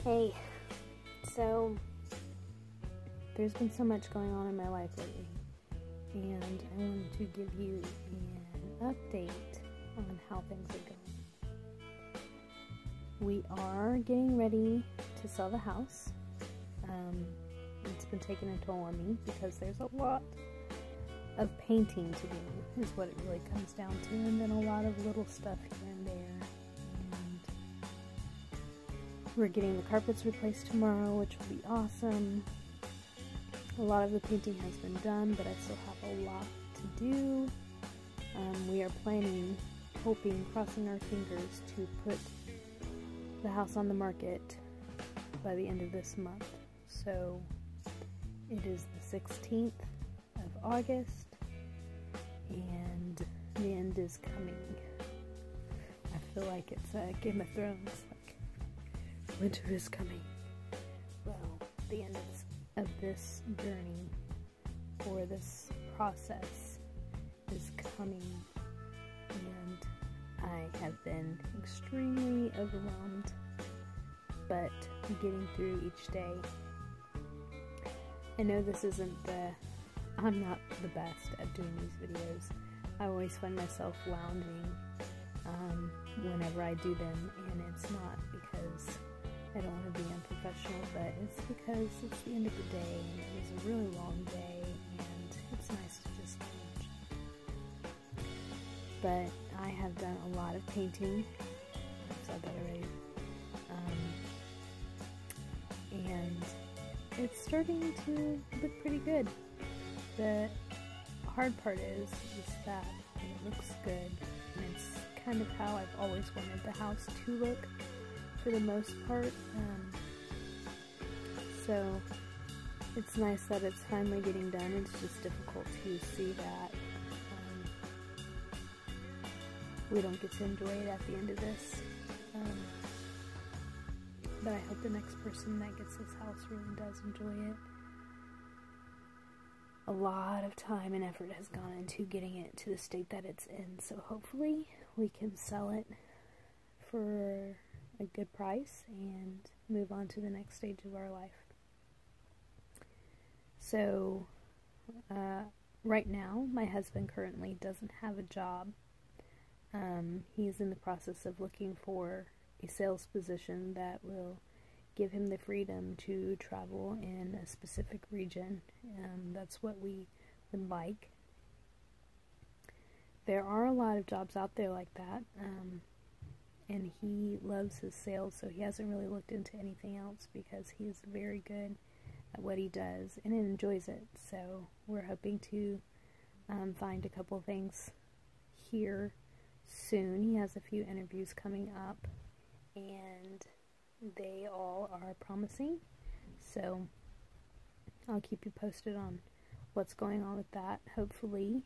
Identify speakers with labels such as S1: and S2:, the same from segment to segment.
S1: Hey, so there's been so much going on in my life lately, and I wanted to give you an update on how things are going. We are getting ready to sell the house. It's been taking a toll on me because there's a lot of painting to do, is what it really comes down to, and then a lot of little stuff here and there. We're getting the carpets replaced tomorrow, which will be awesome. A lot of the painting has been done, but I still have a lot to do. We are planning, hoping, crossing our fingers to put the house on the market by the end of this month. So it is the 16th of August, and the end is coming. I feel like it's Game of Thrones. Winter is coming. Well, the end of this journey, or this process, is coming, and I have been extremely overwhelmed, but getting through each day. I know this isn't I'm not the best at doing these videos. I always find myself lounging whenever I do them, and it's not because I don't want to be unprofessional, but it's because it's the end of the day, and it was a really long day, and it's nice to just lounge. But I have done a lot of painting. I've said that already. And it's starting to look pretty good. The hard part is that it looks good, and it's kind of how I've always wanted the house to look, for the most part, so it's nice that it's finally getting done. It's just difficult to see that we don't get to enjoy it at the end of this, but I hope the next person that gets this house really does enjoy it. A lot of time and effort has gone into getting it to the state that it's in, so hopefully we can sell it for a good price and move on to the next stage of our life. So right now my husband currently doesn't have a job. He's in the process of looking for a sales position that will give him the freedom to travel in a specific region. That's what we would like. There are a lot of jobs out there like that, and he loves his sales, so he hasn't really looked into anything else because he's very good at what he does and enjoys it. So we're hoping to find a couple things here soon. He has a few interviews coming up, and they all are promising. So I'll keep you posted on what's going on with that. Hopefully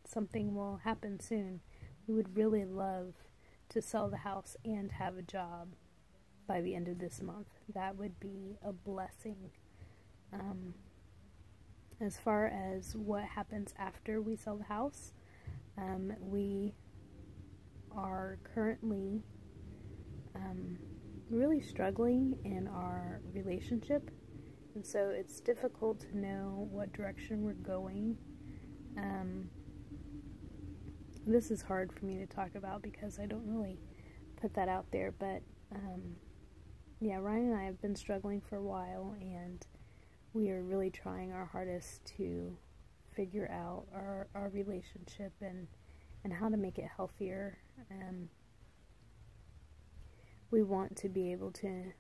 S1: something will happen soon. We would really love to sell the house and have a job by the end of this month. That would be a blessing. As far as what happens after we sell the house, we are currently really struggling in our relationship, and so it's difficult to know what direction we're going. This is hard for me to talk about because I don't really put that out there, but yeah, Ryan and I have been struggling for a while, and we are really trying our hardest to figure out our relationship and how to make it healthier. We want to be able to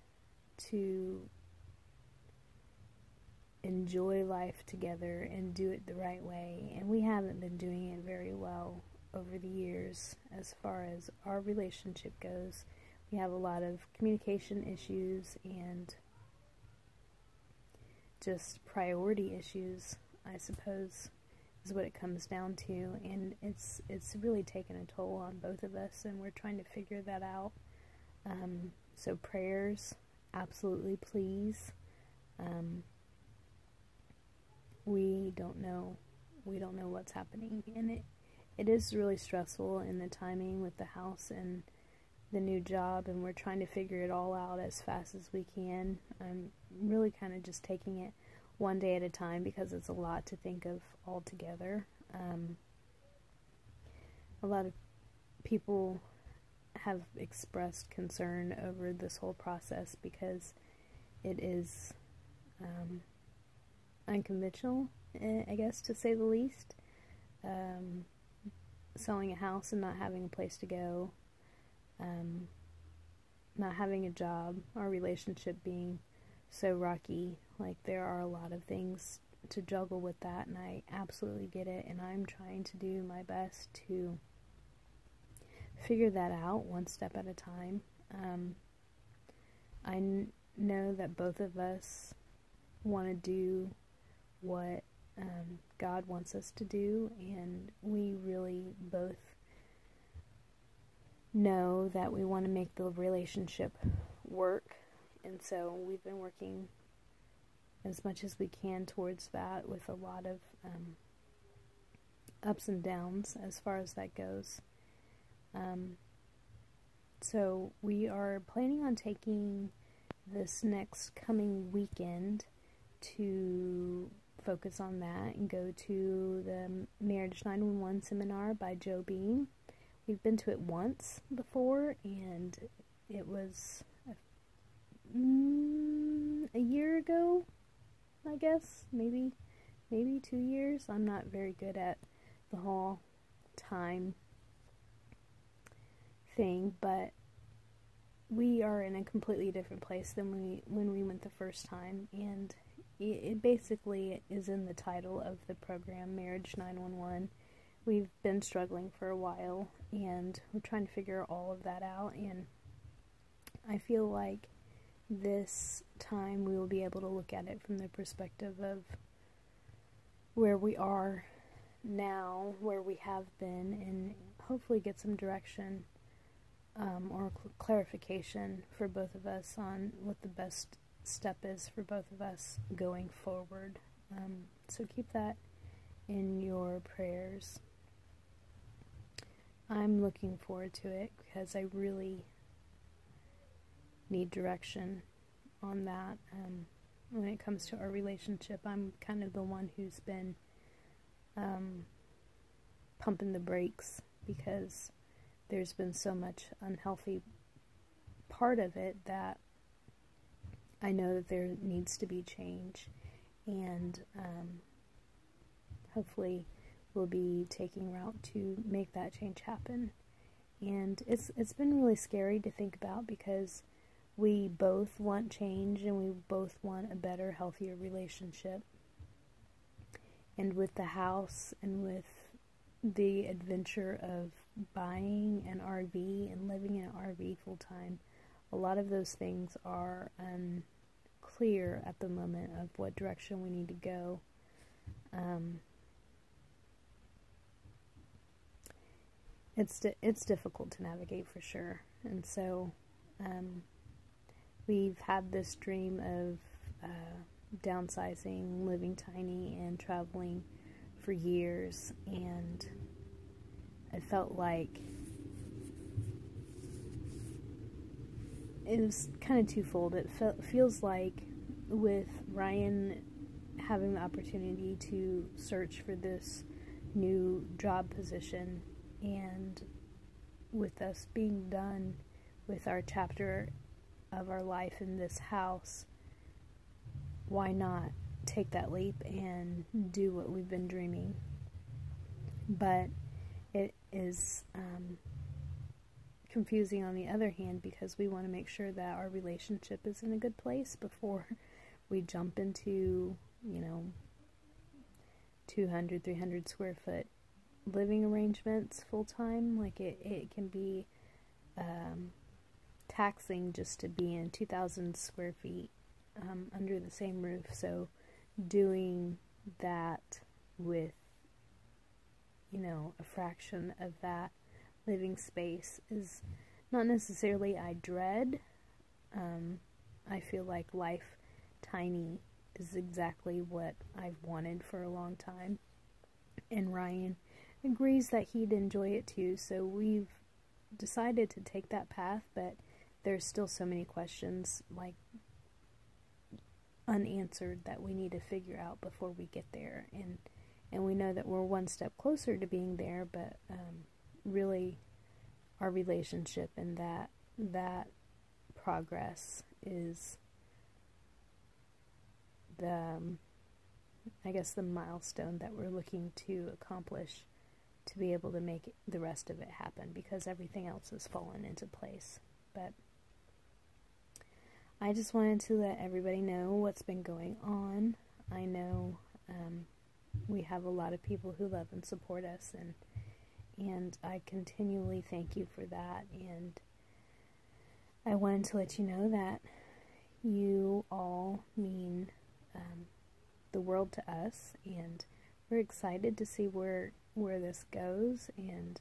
S1: enjoy life together and do it the right way, and we haven't been doing it very well over the years as far as our relationship goes. We have a lot of communication issues and just priority issues, I suppose, is what it comes down to, and it's really taken a toll on both of us, and we're trying to figure that out. So prayers, absolutely, please. We don't know what's happening, and it is really stressful in the timing with the house, and the new job, and we're trying to figure it all out as fast as we can. I'm really kind of just taking it one day at a time because it's a lot to think of altogether. A lot of people have expressed concern over this whole process because it is unconventional, I guess, to say the least. Selling a house and not having a place to go, not having a job, our relationship being so rocky. Like, there are a lot of things to juggle with that, and I absolutely get it, and I'm trying to do my best to figure that out one step at a time. I know that both of us want to do what God wants us to do, and we really both know that we want to make the relationship work, and so we've been working as much as we can towards that, with a lot of ups and downs as far as that goes. So we are planning on taking this next coming weekend to focus on that and go to the Marriage 911 seminar by Joe Beam. We've been to it once before, and it was a year ago, I guess, maybe 2 years. I'm not very good at the whole time thing, but we are in a completely different place than when we went the first time, and it basically is in the title of the program, Marriage 911. We've been struggling for a while, and we're trying to figure all of that out, and I feel like this time we will be able to look at it from the perspective of where we are now, where we have been, and hopefully get some direction or clarification for both of us on what the best step is for both of us going forward. So keep that in your prayers. I'm looking forward to it because I really need direction on that. When it comes to our relationship, I'm kind of the one who's been pumping the brakes because there's been so much unhealthy part of it that I know that there needs to be change, and hopefully we'll be taking route to make that change happen. And it's been really scary to think about because we both want change and we both want a better, healthier relationship. And with the house and with the adventure of buying an RV and living in an RV full time, a lot of those things are unclear at the moment of what direction we need to go. It's difficult to navigate for sure, and so we've had this dream of downsizing, living tiny, and traveling for years, and I felt like it was kind of twofold. It feels like with Ryan having the opportunity to search for this new job position, and with us being done with our chapter of our life in this house, why not take that leap and do what we've been dreaming? But it is confusing on the other hand because we want to make sure that our relationship is in a good place before we jump into, 200, 300 square foot living arrangements full time. Like it can be taxing just to be in 2,000 square feet under the same roof. So doing that with a fraction of that living space is not necessarily I dread. I feel like life tiny is exactly what I've wanted for a long time, and Ryan agrees that he'd enjoy it too, so we've decided to take that path, but there's still so many questions like unanswered that we need to figure out before we get there, and we know that we're one step closer to being there, but really our relationship and that progress is the I guess the milestone that we're looking to accomplish to be able to make the rest of it happen, because everything else has fallen into place. But I just wanted to let everybody know what's been going on. I know we have a lot of people who love and support us, and I continually thank you for that. And I wanted to let you know that you all mean the world to us, and we're excited to see where this goes. And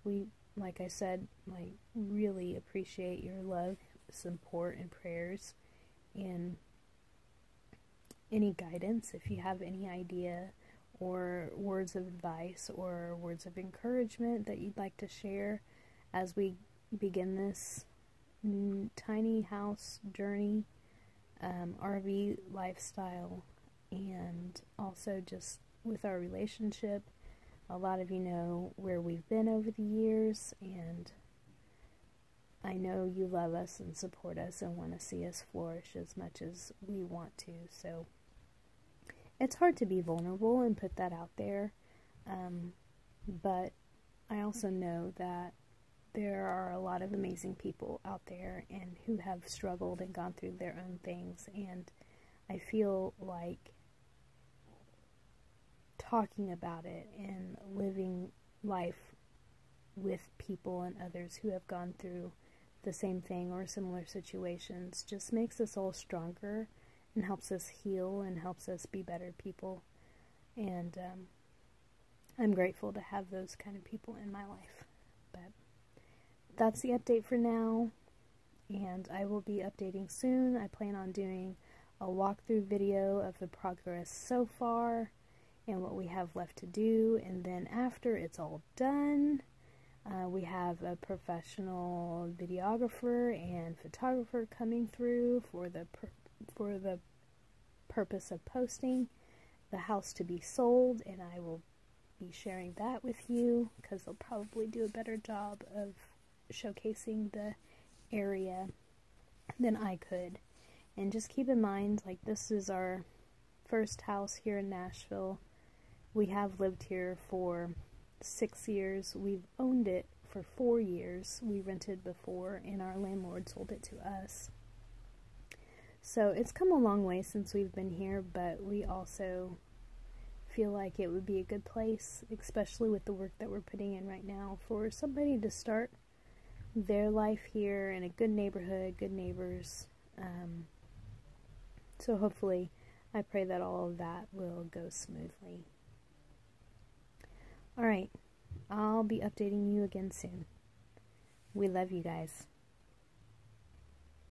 S1: we, like I said, like really appreciate your love, support, and prayers, and any guidance. If you have any idea or words of advice or words of encouragement that you'd like to share as we begin this tiny house journey, RV lifestyle, and also just with our relationship. A lot of you know where we've been over the years, and I know you love us and support us and want to see us flourish as much as we want to. So it's hard to be vulnerable and put that out there, but I also know that there are a lot of amazing people out there and who have struggled and gone through their own things, and I feel like talking about it and living life with people and others who have gone through the same thing or similar situations just makes us all stronger and helps us heal and helps us be better people. And I'm grateful to have those kind of people in my life. But that's the update for now, and I will be updating soon. I plan on doing a walkthrough video of the progress so far and what we have left to do, and then after it's all done, we have a professional videographer and photographer coming through for the purpose of posting the house to be sold, and I will be sharing that with you because they'll probably do a better job of showcasing the area than I could. And just keep in mind, like, this is our first house here in Nashville. We have lived here for 6 years. We've owned it for 4 years. We rented before, and our landlord sold it to us. So it's come a long way since we've been here, but we also feel like it would be a good place, especially with the work that we're putting in right now, for somebody to start their life here in a good neighborhood, good neighbors. So hopefully, I pray that all of that will go smoothly. Alright, I'll be updating you again soon. We love you guys.